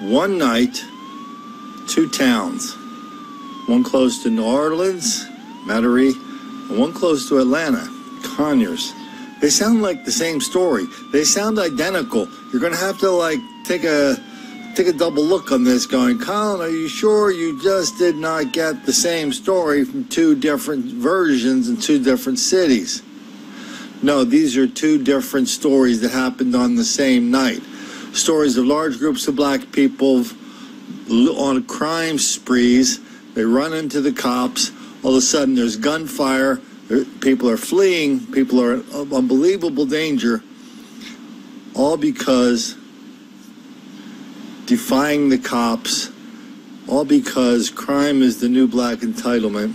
One night, two towns. One close to New Orleans, Metairie, and one close to Atlanta, Conyers. They sound like the same story. They sound identical. You're going to have to, take a double look on this going, Colin, are you sure you just did not get the same story from two different versions in two different cities? No, these are two different stories that happened on the same night. Stories of large groups of black people on crime sprees. They run into the cops. All of a sudden, there's gunfire. People are fleeing. People are in unbelievable danger. All because defying the cops. All because crime is the new black entitlement.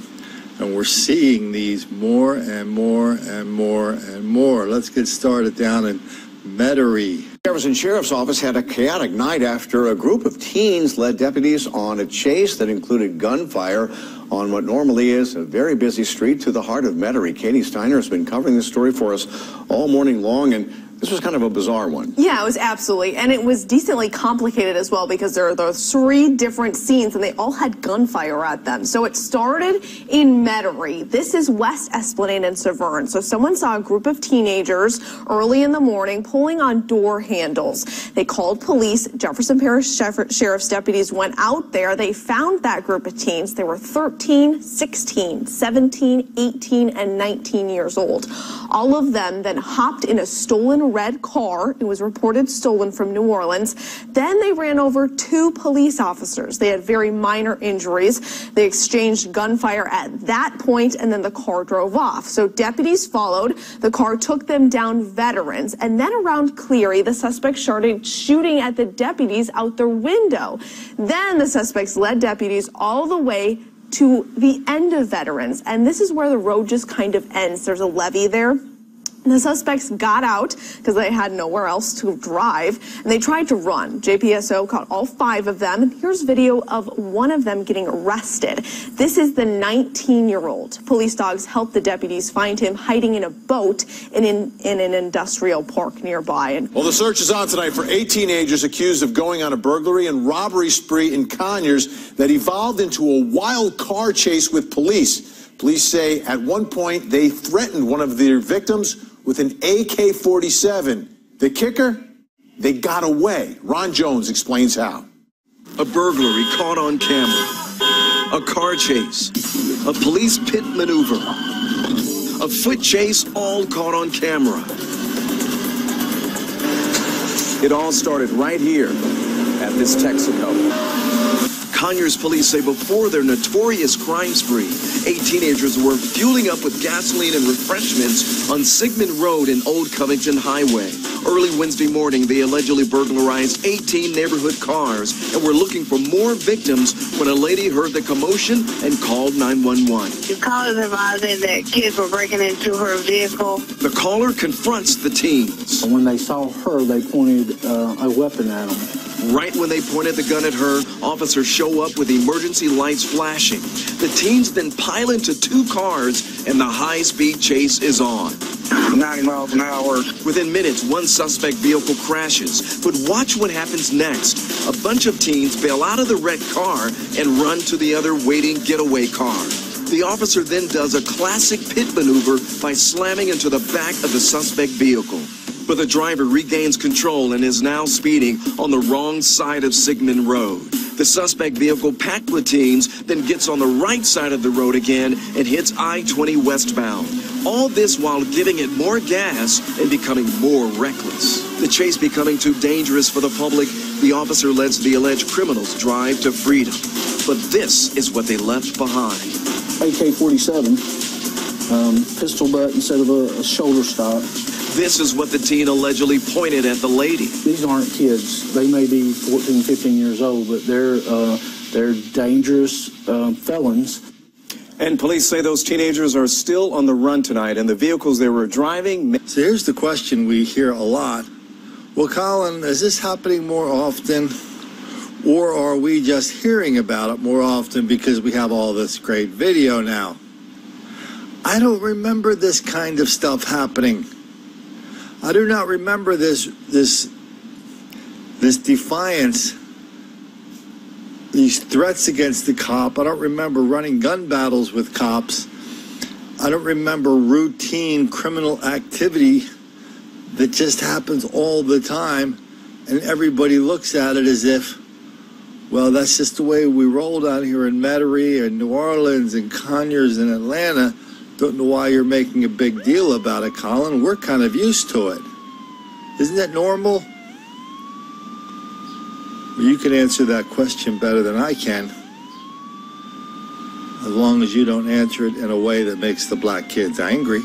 And we're seeing these more and more and more and more. Let's get started down in Metairie. Jefferson Sheriff's Office had a chaotic night after a group of teens led deputies on a chase that included gunfire on what normally is a very busy street to the heart of Metairie. Katie Steiner has been covering this story for us all morning long, and this was kind of a bizarre one. Yeah, it was absolutely. And it was decently complicated as well because there are those three different scenes and they all had gunfire at them. So it started in Metairie. This is West Esplanade and Severn. So someone saw a group of teenagers early in the morning pulling on door handles. They called police. Jefferson Parish Sheriff's deputies went out there. They found that group of teens. They were 13, 16, 17, 18, and 19 years old. All of them then hopped in a stolen red car. It was reported stolen from New Orleans. Then they ran over two police officers. They had very minor injuries. They exchanged gunfire at that point, and then the car drove off. So deputies followed. The car took them down Veterans. And then around Cleary, the suspects started shooting at the deputies out their window. Then the suspects led deputies all the way to the end of Veterans. And this is where the road just kind of ends. There's a levee there. The suspects got out because they had nowhere else to drive, and they tried to run. JPSO caught all five of them. Here's video of one of them getting arrested. This is the 19-year-old. Police dogs helped the deputies find him hiding in a boat in an industrial park nearby. Well, the search is on tonight for 8 teenagers accused of going on a burglary and robbery spree in Conyers that evolved into a wild car chase with police. Police say at one point they threatened one of their victims with an AK-47. The kicker? They got away. Ron Jones explains how. A burglary caught on camera. A car chase. A police pit maneuver. A foot chase, all caught on camera. It all started right here at this Texaco. Conyers police say before their notorious crime spree, 8 teenagers were fueling up with gasoline and refreshments on Sigmund Road and Old Covington Highway. Early Wednesday morning, they allegedly burglarized 18 neighborhood cars and were looking for more victims when a lady heard the commotion and called 911. The caller advising that kids were breaking into her vehicle. The caller confronts the teens. When they saw her, they pointed a weapon at them. Right when they pointed the gun at her, officers show up with emergency lights flashing. The teens then pile into 2 cars, and the high-speed chase is on. 90 miles an hour. Within minutes, one suspect vehicle crashes. But watch what happens next. A bunch of teens bail out of the wrecked car and run to the other waiting getaway car. The officer then does a classic pit maneuver by slamming into the back of the suspect vehicle. But the driver regains control and is now speeding on the wrong side of Sigmund Road. The suspect vehicle packed with teens then gets on the right side of the road again and hits I-20 westbound. All this while giving it more gas and becoming more reckless. The chase becoming too dangerous for the public, the officer lets the alleged criminals drive to freedom. But this is what they left behind. AK-47, pistol butt instead of a shoulder stock. This is what the teen allegedly pointed at the lady. These aren't kids. They may be 14, 15 years old, but they're dangerous felons. And police say those teenagers are still on the run tonight, and the vehicles they were driving... So here's the question we hear a lot. Well, Colin, is this happening more often, or are we just hearing about it more often because we have all this great video now? I don't remember this kind of stuff happening. I do not remember this defiance these threats against the cop. I don't remember running gun battles with cops. I don't remember routine criminal activity that just happens all the time, and everybody looks at it as if, well, that's just the way we roll down here in Metairie and New Orleans and Conyers and Atlanta. Don't know why you're making a big deal about it, Colin. We're kind of used to it. Isn't that normal? Well, you can answer that question better than I can, as long as you don't answer it in a way that makes the black kids angry.